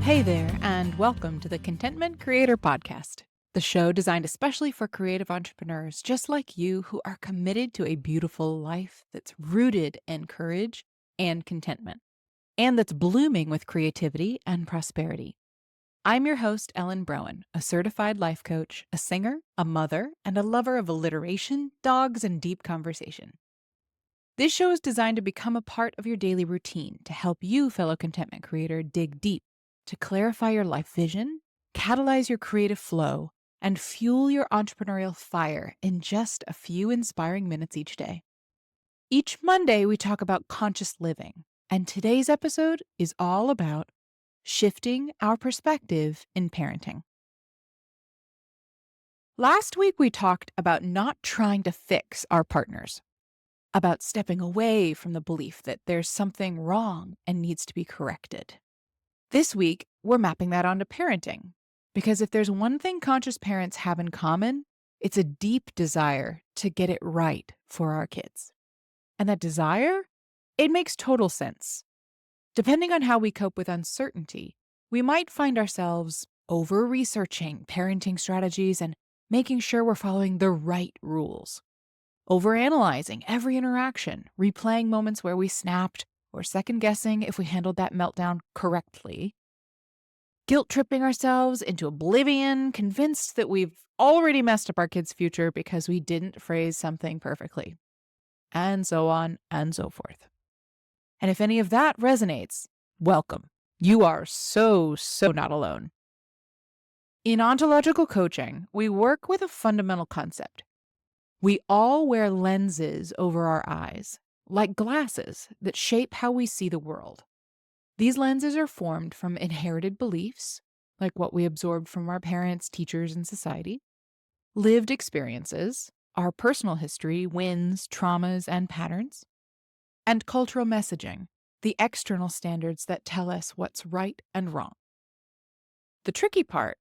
Hey there, and welcome to the Contentment Creator Podcast, the show designed especially for creative entrepreneurs just like you who are committed to a beautiful life that's rooted in courage and contentment, and that's blooming with creativity and prosperity. I'm your host, Ellen Broen, a certified life coach, a singer, a mother, and a lover of alliteration, dogs, and deep conversation. This show is designed to become a part of your daily routine to help you, fellow contentment creator, dig deep to clarify your life vision, catalyze your creative flow, and fuel your entrepreneurial fire in just a few inspiring minutes each day. Each Monday, we talk about conscious living, and today's episode is all about shifting our perspective in parenting. Last week, we talked about not trying to fix our partners, about stepping away from the belief that there's something wrong and needs to be corrected. This week, we're mapping that onto parenting, because if there's one thing conscious parents have in common, it's a deep desire to get it right for our kids. And that desire, it makes total sense. Depending on how we cope with uncertainty, we might find ourselves over-researching parenting strategies and making sure we're following the right rules. Overanalyzing every interaction, replaying moments where we snapped, or second-guessing if we handled that meltdown correctly. Guilt-tripping ourselves into oblivion, convinced that we've already messed up our kids' future because we didn't phrase something perfectly. And so on and so forth. And if any of that resonates, welcome. You are so not alone. In ontological coaching, we work with a fundamental concept. We all wear lenses over our eyes, like glasses that shape how we see the world. These lenses are formed from inherited beliefs, like what we absorbed from our parents, teachers, and society, lived experiences, our personal history, wins, traumas, and patterns, and cultural messaging, the external standards that tell us what's right and wrong. The tricky part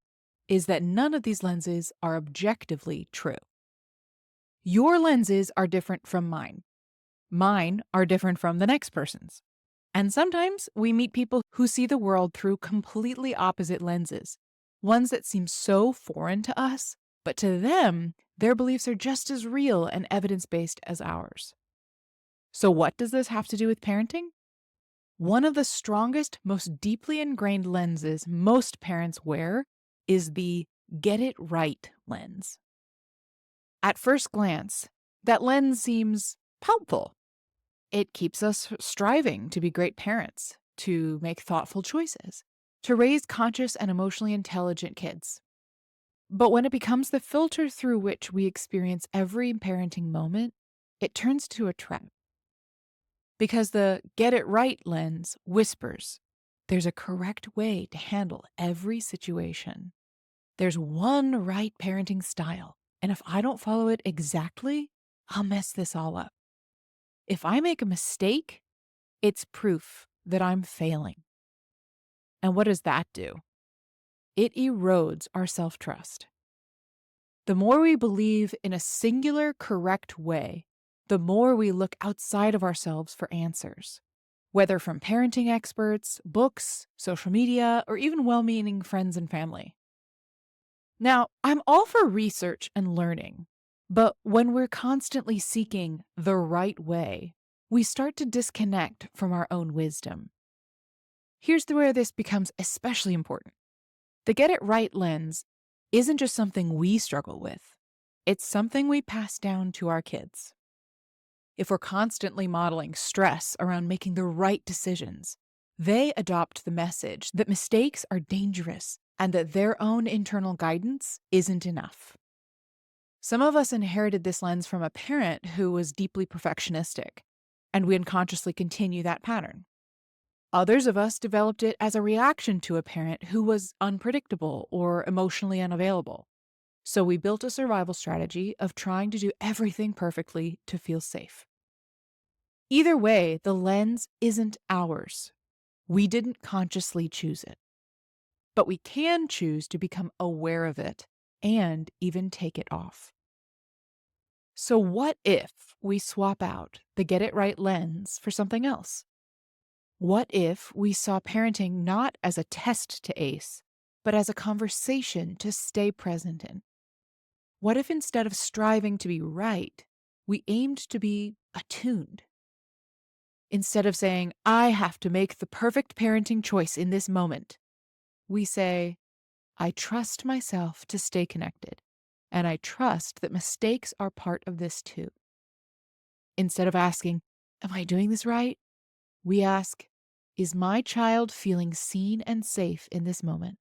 is that none of these lenses are objectively true. Your lenses are different from mine. Mine are different from the next person's. And sometimes we meet people who see the world through completely opposite lenses, ones that seem so foreign to us, but to them, their beliefs are just as real and evidence-based as ours. So what does this have to do with parenting? One of the strongest, most deeply ingrained lenses most parents wear is the get it right lens. At first glance, that lens seems helpful. It keeps us striving to be great parents, to make thoughtful choices, to raise conscious and emotionally intelligent kids. But when it becomes the filter through which we experience every parenting moment, it turns to a trap. Because the get it right lens whispers, there's a correct way to handle every situation. There's one right parenting style, and if I don't follow it exactly, I'll mess this all up. If I make a mistake, it's proof that I'm failing. And what does that do? It erodes our self-trust. The more we believe in a singular correct way, the more we look outside of ourselves for answers, whether from parenting experts, books, social media, or even well-meaning friends and family. Now, I'm all for research and learning, but when we're constantly seeking the right way, we start to disconnect from our own wisdom. Here's where this becomes especially important. The get it right lens isn't just something we struggle with. It's something we pass down to our kids. If we're constantly modeling stress around making the right decisions, they adopt the message that mistakes are dangerous and that their own internal guidance isn't enough. Some of us inherited this lens from a parent who was deeply perfectionistic, and we unconsciously continue that pattern. Others of us developed it as a reaction to a parent who was unpredictable or emotionally unavailable. So we built a survival strategy of trying to do everything perfectly to feel safe. Either way, the lens isn't ours. We didn't consciously choose it. But we can choose to become aware of it and even take it off. So what if we swap out the get it right lens for something else? What if we saw parenting not as a test to ace, but as a conversation to stay present in? What if instead of striving to be right, we aimed to be attuned? Instead of saying, I have to make the perfect parenting choice in this moment, we say, I trust myself to stay connected, and I trust that mistakes are part of this too. Instead of asking, am I doing this right? We ask, is my child feeling seen and safe in this moment?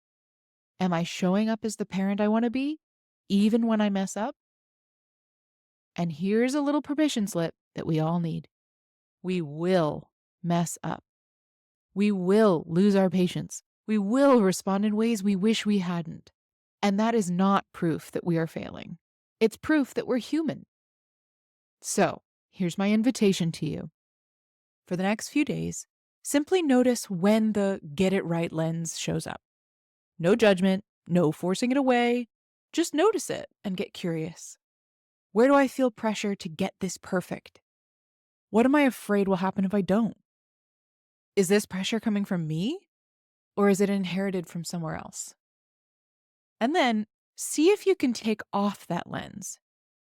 Am I showing up as the parent I want to be, even when I mess up? And here's a little permission slip that we all need. We will mess up. We will lose our patience. We will respond in ways we wish we hadn't. And that is not proof that we are failing. It's proof that we're human. So, here's my invitation to you. For the next few days, simply notice when the get it right lens shows up. No judgment, no forcing it away. Just notice it and get curious. Where do I feel pressure to get this perfect? What am I afraid will happen if I don't? Is this pressure coming from me, or is it inherited from somewhere else? And then see if you can take off that lens,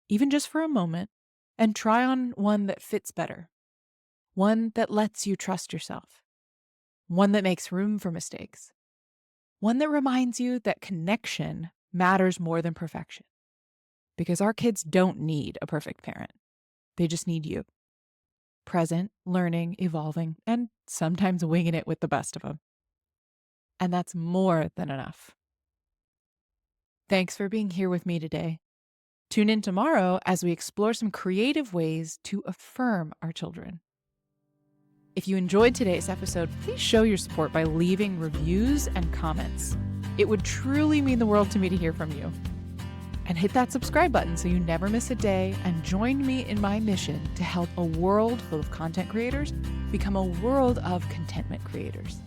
even just for a moment, and try on one that fits better. One that lets you trust yourself. One that makes room for mistakes. One that reminds you that connection matters more than perfection. Because our kids don't need a perfect parent. They just need you. Present, learning, evolving, and sometimes winging it with the best of them. And that's more than enough. Thanks for being here with me today. Tune in tomorrow as we explore some creative ways to affirm our children. If you enjoyed today's episode, please show your support by leaving reviews and comments. It would truly mean the world to me to hear from you. And hit that subscribe button so you never miss a day, and join me in my mission to help a world full of content creators become a world of contentment creators.